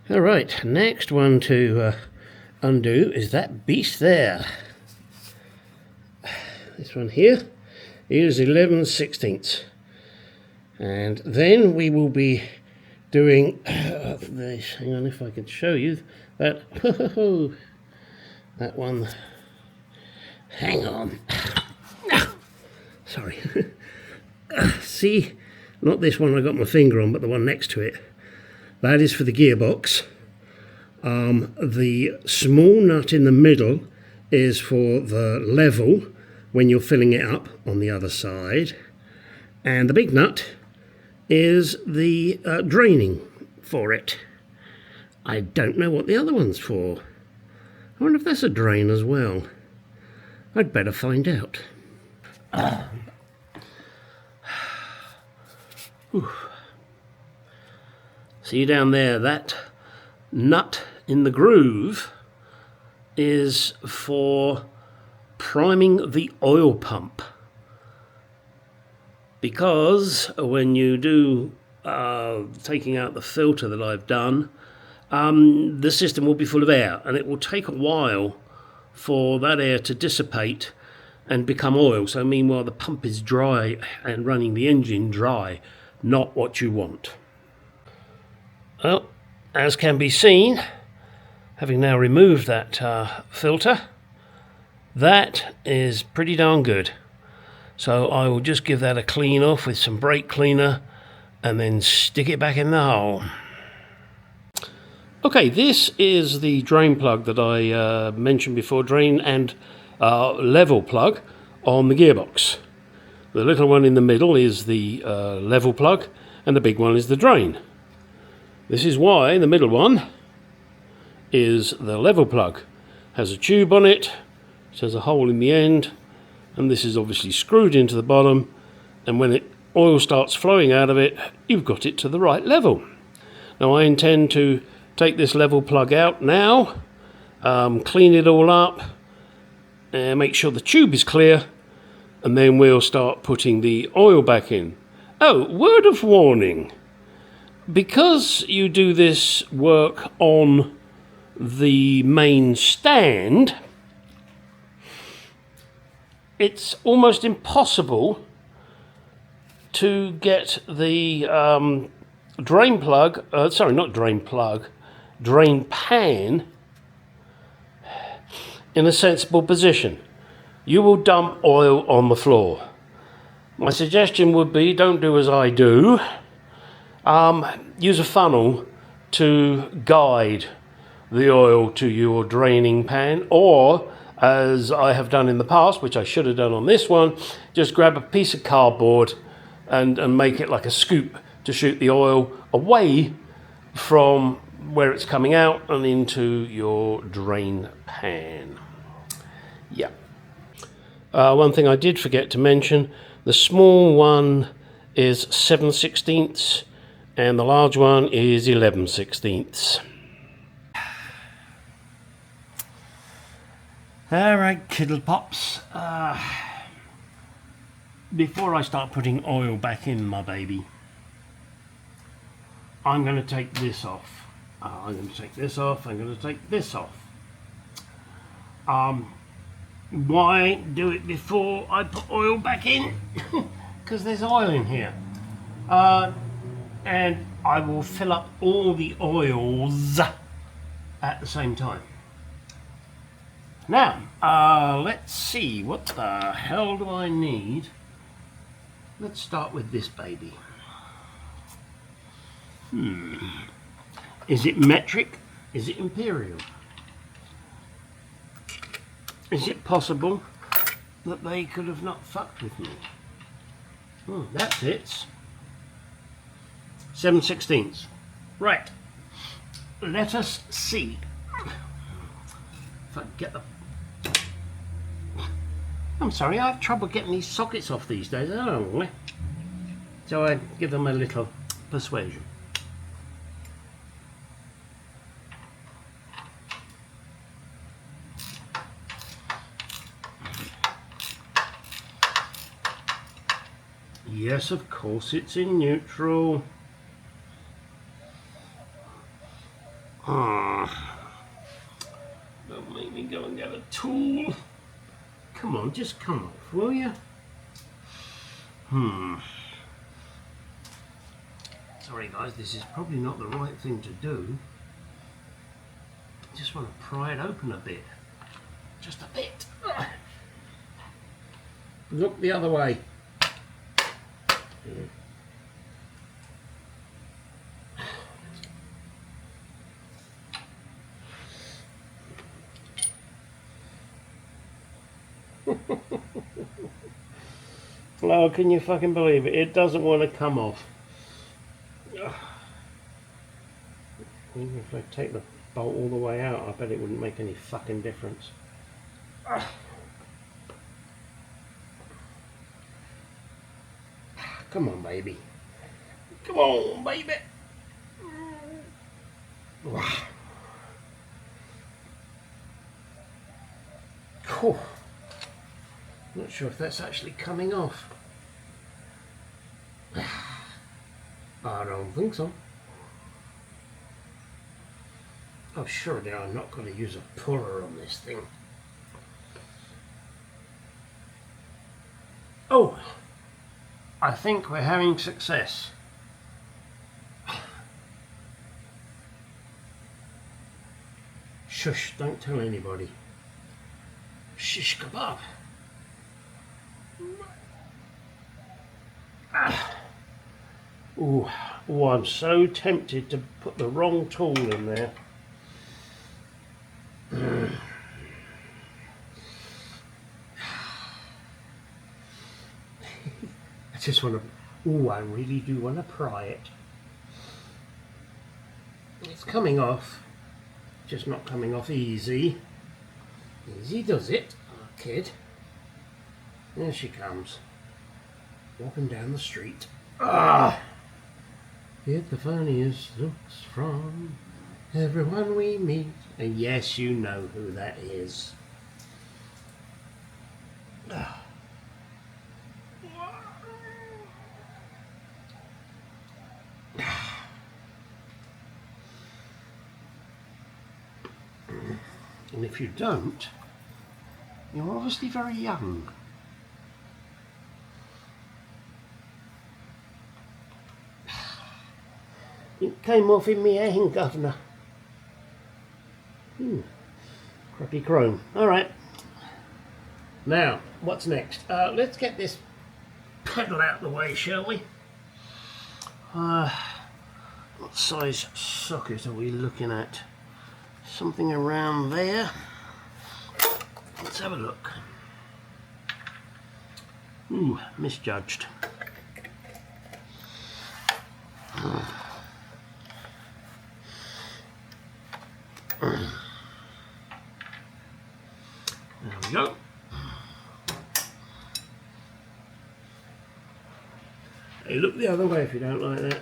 Alright, next one to undo is that beast there. This one here is 11/16. And then we will be doing this. Hang on, if I could show you that. That one. Hang on. Sorry. See, not this one I got my finger on, but the one next to it. That is for the gearbox. The small nut in the middle is for the level when you're filling it up on the other side. And the big nut is the draining for it. I don't know what the other one's for. I wonder if that's a drain as well. I'd better find out. See down there, that nut in the groove is for priming the oil pump. Because when you do taking out the filter that I've done, the system will be full of air, and it will take a while for that air to dissipate and become oil. So meanwhile the pump is dry and running the engine dry, not what you want. Well, as can be seen, having now removed that filter, that is pretty darn good. So I will just give that a clean off with some brake cleaner and then stick it back in the hole. Okay, this is the drain plug that I mentioned before, drain and level plug on the gearbox. The little one in the middle is the level plug and the big one is the drain. This is why the middle one is the level plug. Has a tube on it, it has a hole in the end, and this is obviously screwed into the bottom, and when oil starts flowing out of it, you've got it to the right level. Now I intend to take this level plug out now, clean it all up, and make sure the tube is clear, and then we'll start putting the oil back in. Oh, word of warning. Because you do this work on the main stand, it's almost impossible to get the drain pan in a sensible position. You will dump oil on the floor. My suggestion would be, don't do as I do. Use a funnel to guide the oil to your draining pan, or as I have done in the past, which I should have done on this one, just grab a piece of cardboard and make it like a scoop to shoot the oil away from where it's coming out and into your drain pan. Yeah. One thing I did forget to mention, the small one is 7/16 and the large one is 11/16. Alright, Kiddle Pops. Before I start putting oil back in my baby, I'm going to take this off. I'm going to take this off. I'm going to take this off. Why do it before I put oil back in? Because there's oil in here. And I will fill up all the oils at the same time. Now, let's see, what the hell do I need? Let's start with this baby. Is it metric? Is it imperial? Is it possible that they could have not fucked with me? That fits. 7/16. Right. Let us see. If I get the... I'm sorry, I have trouble getting these sockets off these days. I don't know why. So I give them a little persuasion. Yes, of course it's in neutral. Don't make me go and get a tool. Come on, just come off, will you? Sorry guys, this is probably not the right thing to do. I just want to pry it open a bit. Just a bit. Look the other way. Oh, can you fucking believe it? It doesn't want to come off. Even if I take the bolt all the way out, I bet it wouldn't make any fucking difference. Come on, baby. Come on, baby. Cool. Not sure if that's actually coming off. I don't think so. Oh, surely I'm not going to use a puller on this thing. Oh, I think we're having success. Shush, don't tell anybody. Shish kebab. Ooh, I'm so tempted to put the wrong tool in there. I just want to, ooh, I really do want to pry it. It's coming off, just not coming off easy. Easy does it, our kid. There she comes, walking down the street. Yet the funniest looks from everyone we meet. And yes, you know who that is. And if you don't, you're obviously very young. It came off in me hand, governor. Crappy chrome. Alright. Now, what's next? Let's get this pedal out of the way, shall we? What size socket are we looking at? Something around there. Let's have a look. Ooh, misjudged. There we go. Hey, look the other way if you don't like that.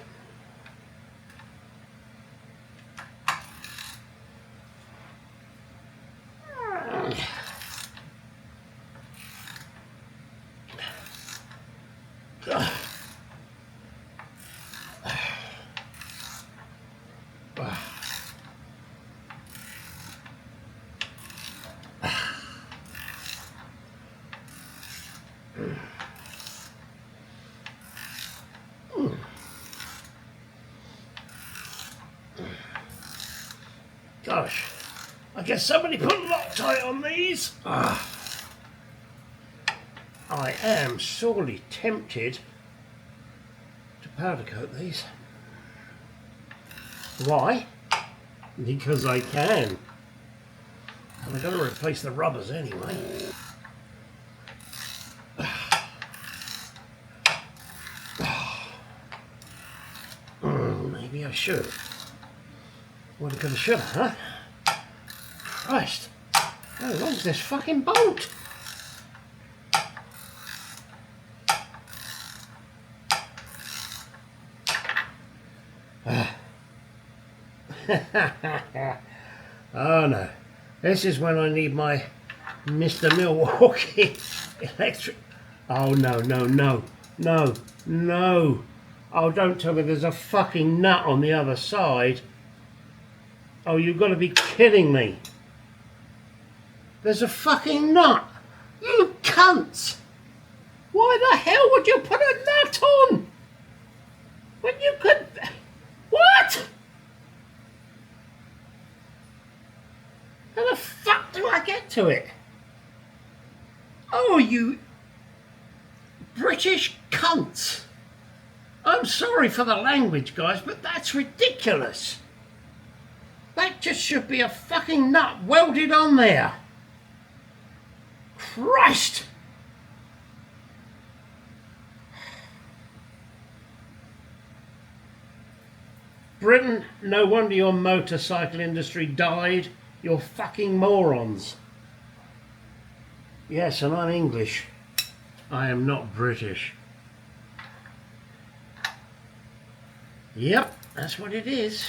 Gosh, I guess somebody put Loctite on these. I am sorely tempted to powder coat these. Why? Because I can. And I'm going to replace the rubbers anyway. Maybe I should. What could I should, huh? Christ. How long's this fucking bolt? Oh no. This is when I need my Mr. Milwaukee electric. Oh no, no, no, no, no. Oh, don't tell me there's a fucking nut on the other side. Oh, you've got to be kidding me. There's a fucking nut. You cunts. Why the hell would you put a nut on? When you could... What? How the fuck do I get to it? Oh, you British cunts. I'm sorry for the language, guys, but that's ridiculous. That just should be a fucking nut welded on there. Christ! Britain, no wonder your motorcycle industry died. You're fucking morons. Yes, and I'm English. I am not British. Yep, that's what it is.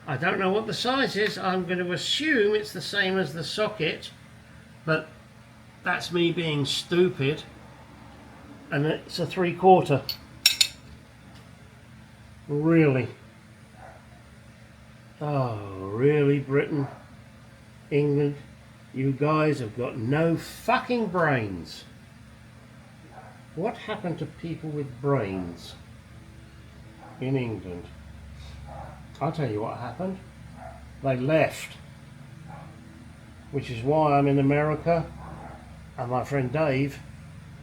I don't know what the size is. I'm going to assume it's the same as the socket, but that's me being stupid. And it's a 3/4. Really? Oh, really, Britain? England? You guys have got no fucking brains. What happened to people with brains in England? I'll tell you what happened. They left. Which is why I'm in America and my friend Dave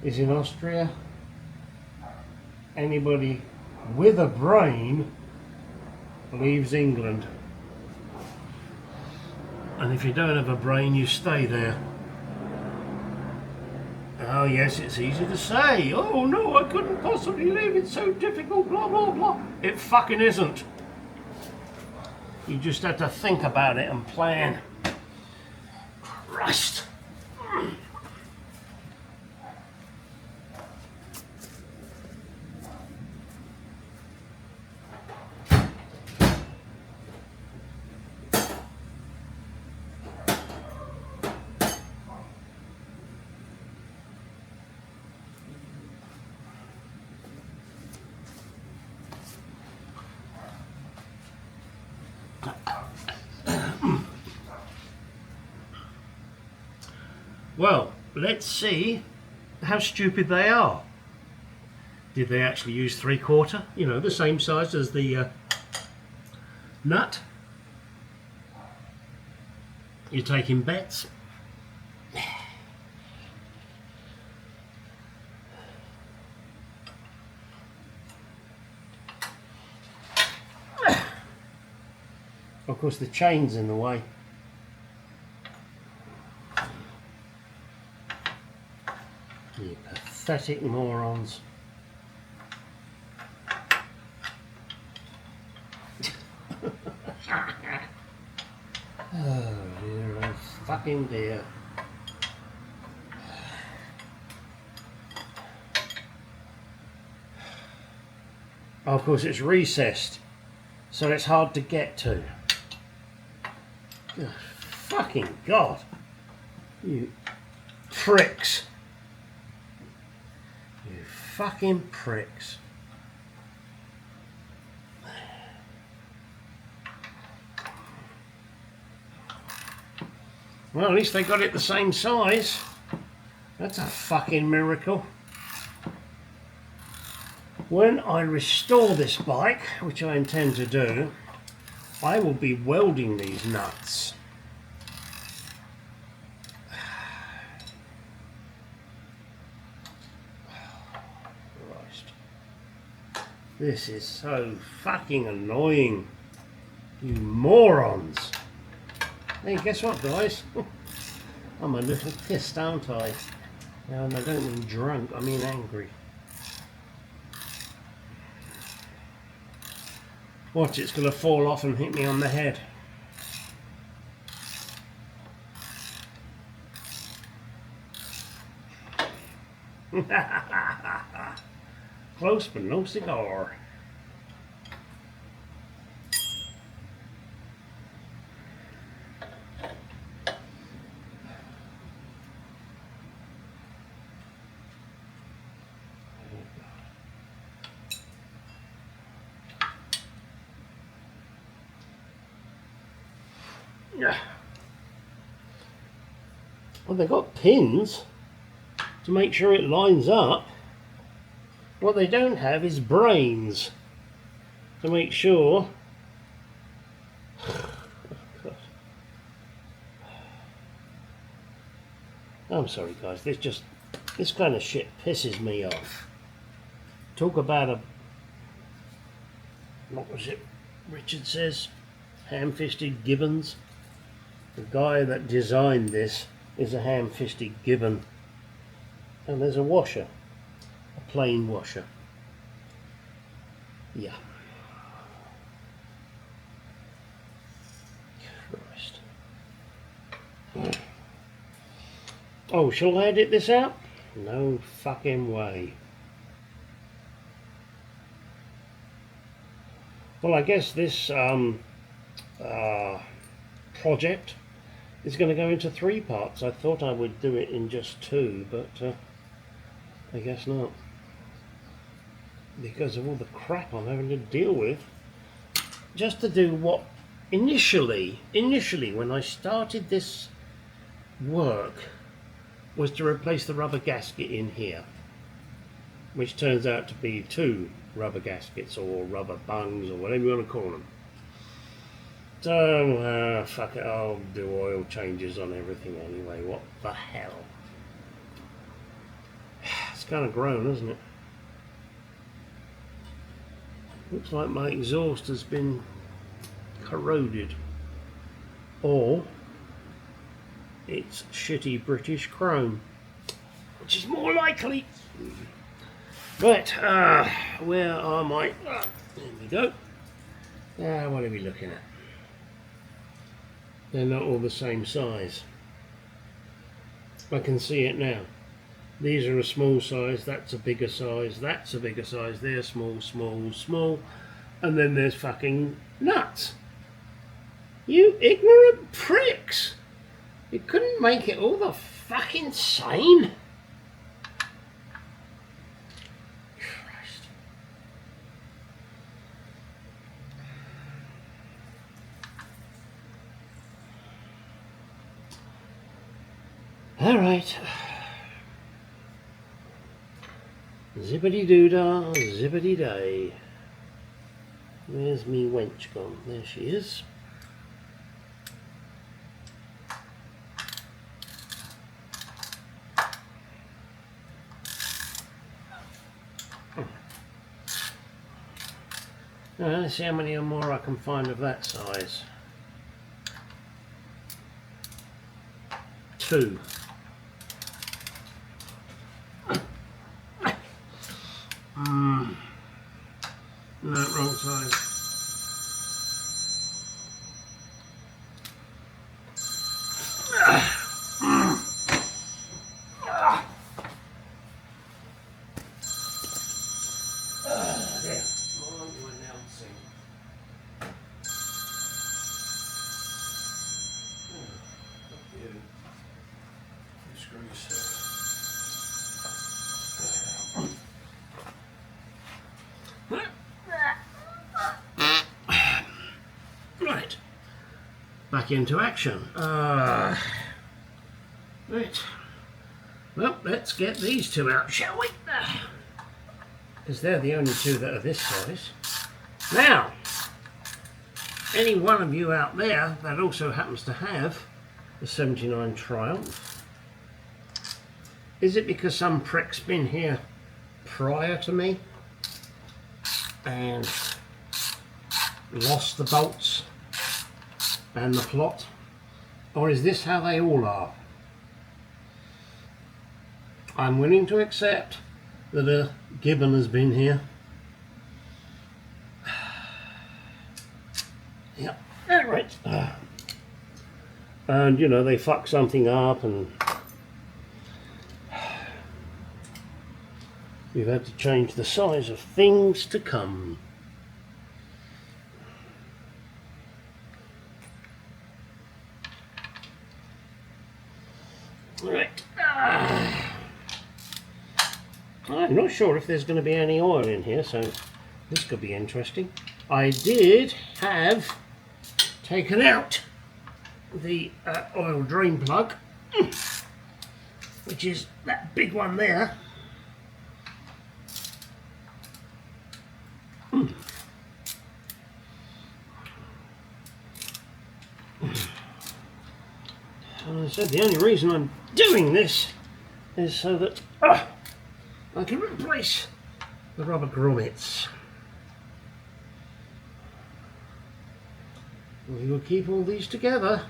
is in Austria. Anybody with a brain leaves England. And if you don't have a brain, you stay there. Oh yes, it's easy to say. Oh no, I couldn't possibly leave, it's so difficult, blah blah blah. It fucking isn't. You just have to think about it and plan. Christ. Well, let's see how stupid they are. Did they actually use 3/4? You know, the same size as the nut? You're taking bets? Of course, the chain's in the way. You pathetic morons. Oh dear, oh fucking dear. Oh, of course it's recessed, so it's hard to get to. Oh, fucking God. You pricks. You fucking pricks. Well, at least they got it the same size. That's a fucking miracle. When I restore this bike, which I intend to do, I will be welding these nuts. Christ. This is so fucking annoying. You morons. Hey, guess what, guys? I'm a little pissed, aren't I? And I don't mean drunk, I mean angry. Watch, it's going to fall off and hit me on the head. Close but no cigar. Well, they've got pins to make sure it lines up. What they don't have is brains to make sure. I'm sorry guys, this kind of shit pisses me off. Talk about a, what was it Richard says, ham-fisted gibbons. The guy that designed this is a ham-fisted gibbon. And there's a washer, a plain washer. Yeah. Christ. Oh, shall I edit this out? No fucking way. Well, I guess this project is going to go into 3 parts. I thought I would do it in just 2, but I guess not. Because of all the crap I'm having to deal with. Just to do what initially when I started this work was to replace the rubber gasket in here, which turns out to be 2 rubber gaskets or rubber bungs or whatever you want to call them. So fuck it, I'll do oil changes on everything anyway. What the hell? It's kind of grown, isn't it? Looks like my exhaust has been corroded, or it's shitty British chrome, which is more likely. Right, where are my... there we go. What are we looking at? They're not all the same size. I can see it now. These are a small size, that's a bigger size, that's a bigger size, they're small, small, small, and then there's fucking nuts. You ignorant pricks! You couldn't make it all the fucking same? Christ. Alright. Zippity-doo-dah, zippity-day. Where's me wench gone? There she is. Now, let's see how many more I can find of that size. 2. No, wrong size. There. More on you announcing. Fuck you. You screw yourself. Right, back into action. Right, well, let's get these 2 out, shall we? Because they're the only 2 that are this size. Now, any one of you out there that also happens to have a 79 Triumph, is it because some prick's been here prior to me and lost the bolts and the plot, or is this how they all are? I'm willing to accept that a gibbon has been here. Yep, right. And you know, they fuck something up and we've had to change the size of things to come. Right. I'm not sure if there's going to be any oil in here, so this could be interesting. I did have taken out the oil drain plug, which is that big one there. And I said the only reason I'm doing this is so that I can replace the rubber grommets. We will keep all these together.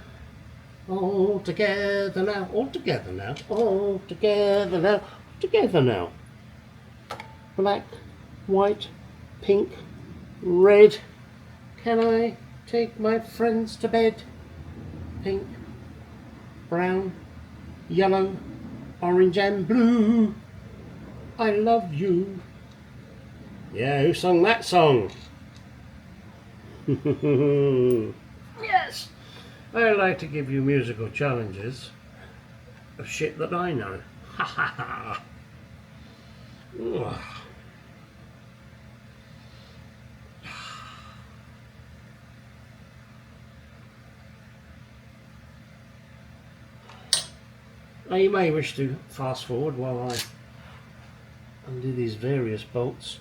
All together now, all together now, all together now, together now. Black, white, pink, red. Can I take my friends to bed? Pink, brown, yellow, orange and blue. I love you. Yeah, who sung that song? Yes. I like to give you musical challenges of shit that I know. Ha ha ha. Now you may wish to fast forward while I undo these various bolts.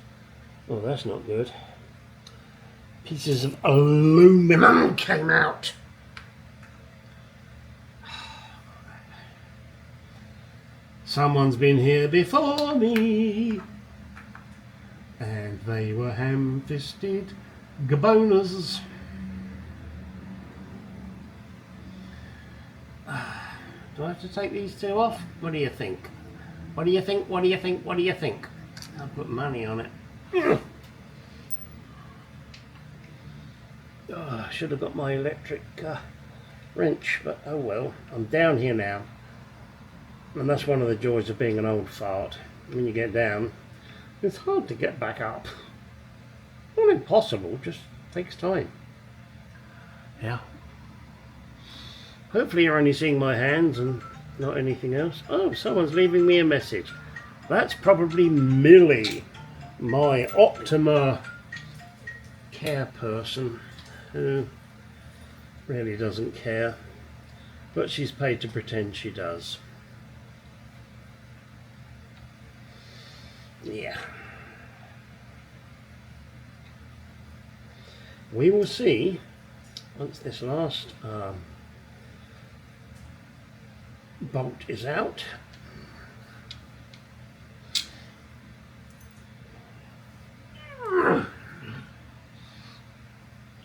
Oh, that's not good. Pieces of aluminum came out. Someone's been here before me, and they were ham-fisted gaboners. Do I have to take these two off? What do you think? What do you think? What do you think? What do you think? I'll put money on it. Oh, I should have got my electric wrench, but oh well. I'm down here now. And that's one of the joys of being an old fart. When you get down, it's hard to get back up. Not impossible, just takes time. Yeah. Hopefully you're only seeing my hands and not anything else. Oh, someone's leaving me a message. That's probably Millie, my Optima care person, who really doesn't care, but she's paid to pretend she does. Yeah. We will see once this last bolt is out.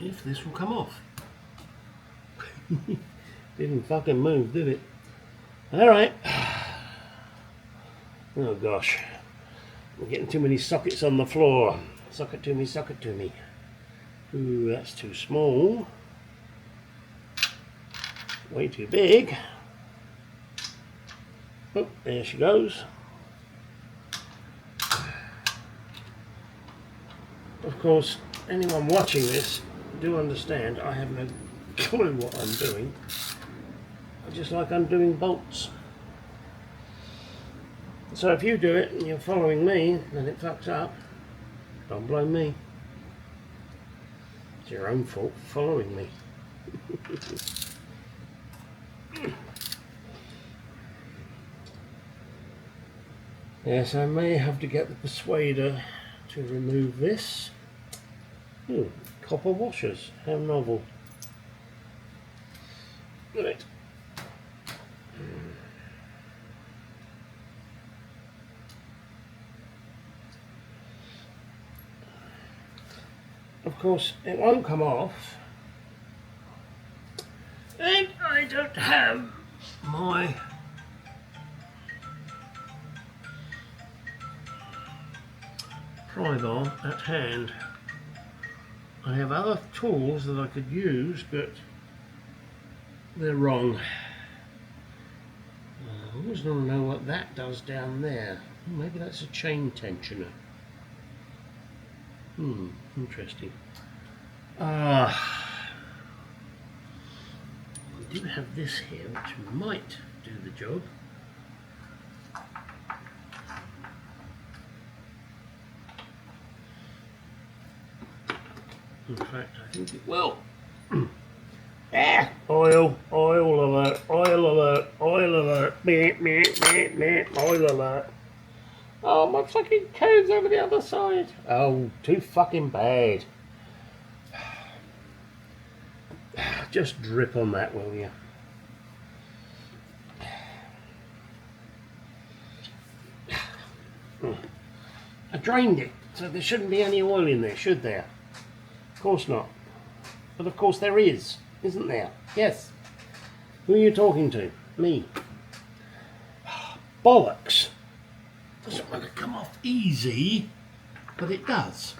If this will come off. Didn't fucking move, did it? Alright. Oh gosh. I'm getting too many sockets on the floor. Socket to me, socket to me. Ooh, that's too small. Way too big. Oh, there she goes. Of course, anyone watching this do understand I have no clue what I'm doing. I just like undoing bolts. So if you do it and you're following me and it fucks up, don't blame me. It's your own fault for following me. Yes, I may have to get the persuader to remove this. Copper washers, how novel. Right. Of course, it won't come off, and I don't have my pry bar at hand. I have other tools that I could use, but they're wrong. I always want to know what that does down there. Maybe that's a chain tensioner. Interesting. I do have this here, which might do the job. In fact, I think it will. Oil, oil. Oil alert. Oh, my fucking code's over the other side. Oh, too fucking bad. Just drip on that, will you? I drained it, so there shouldn't be any oil in there, should there? Of course not. But of course there is, isn't there? Yes. Who are you talking to? Me. Bollocks. Doesn't want to come off easy, but it does.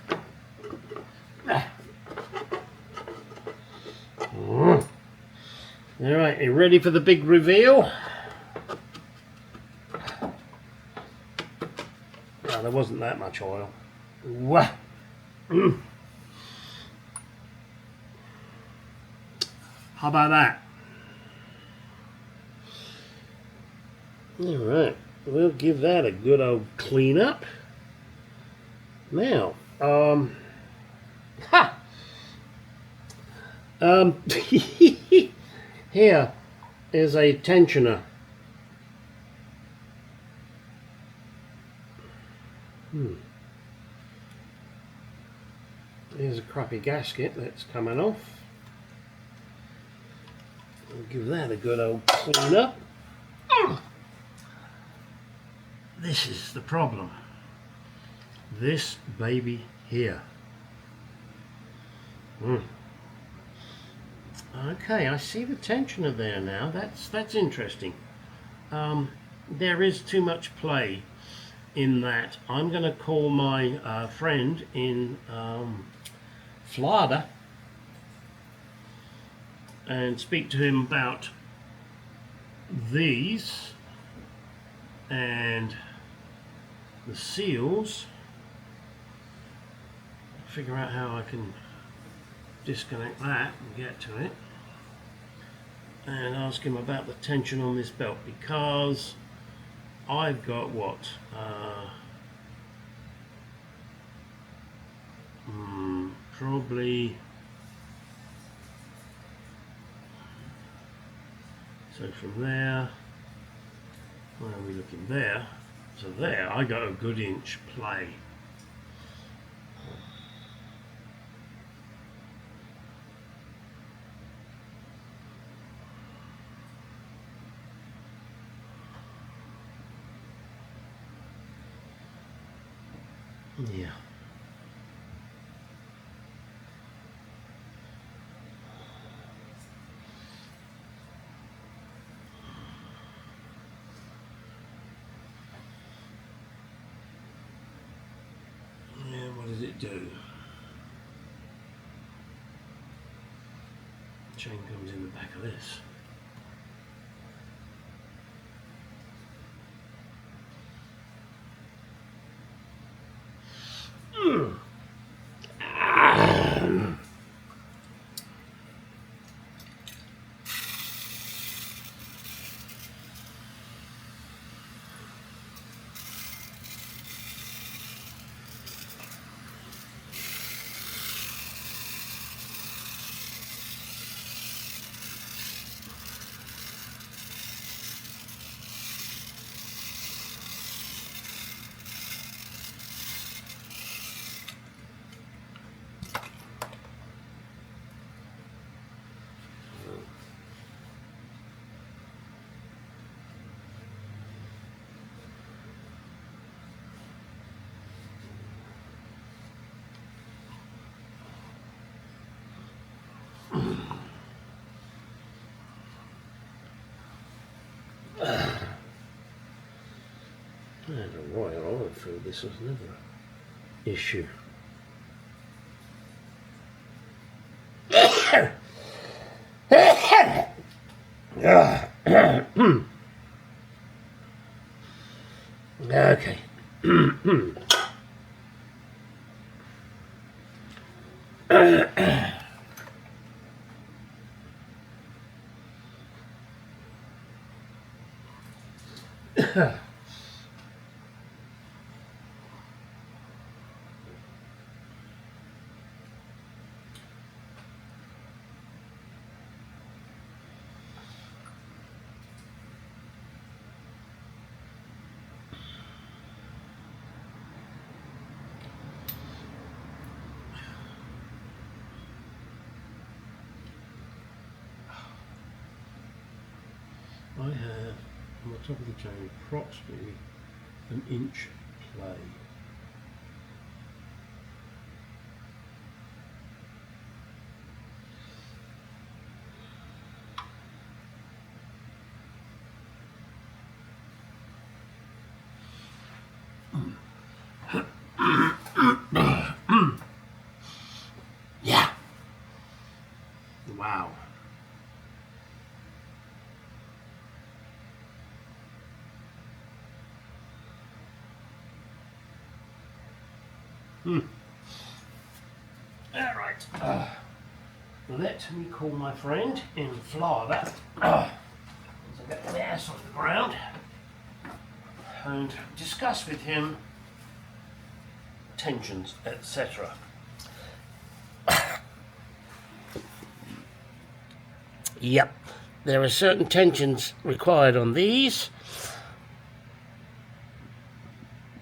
Alright, you ready for the big reveal? Oh, there wasn't that much oil. Wah. How about that? Alright, we'll give that a good old clean up. Now, here is a tensioner. Here's a crappy gasket that's coming off. We'll give that a good old clean up. This is the problem. This baby here. Okay, I see the tensioner there now. That's interesting. There is too much play in that. I'm going to call my friend in Florida and speak to him about these and the seals. Figure out how I can disconnect that and get to it, and ask him about the tension on this belt, because I've got what, probably, so from there, where are we looking there? So there, I got a good inch play. Yeah. What does it do? Chain comes in the back of this. And a royal oil fill, this was never an issue. Okay. I have on the top of the chain approximately an inch play. Yeah. Wow. All right. Let me call my friend in Florida. As I get the ass off the ground and discuss with him tensions, etc. Yep, there are certain tensions required on these.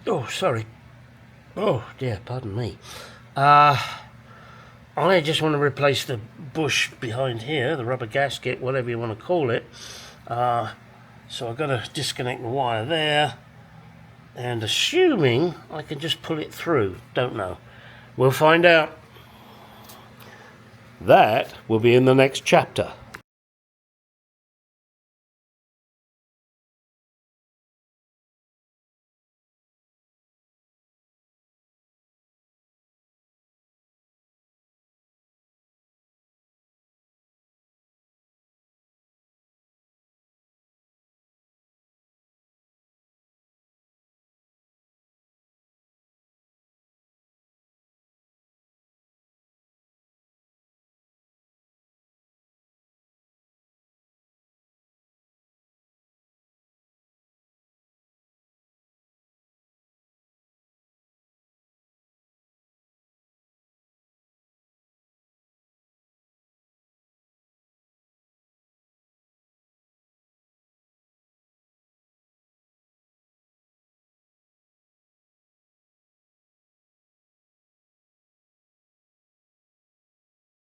Oh, sorry. Oh dear, pardon me. I just want to replace the bush behind here, the rubber gasket, whatever you want to call it. So I've got to disconnect the wire there, and assuming I can just pull it through, don't know. We'll find out. That will be in the next chapter.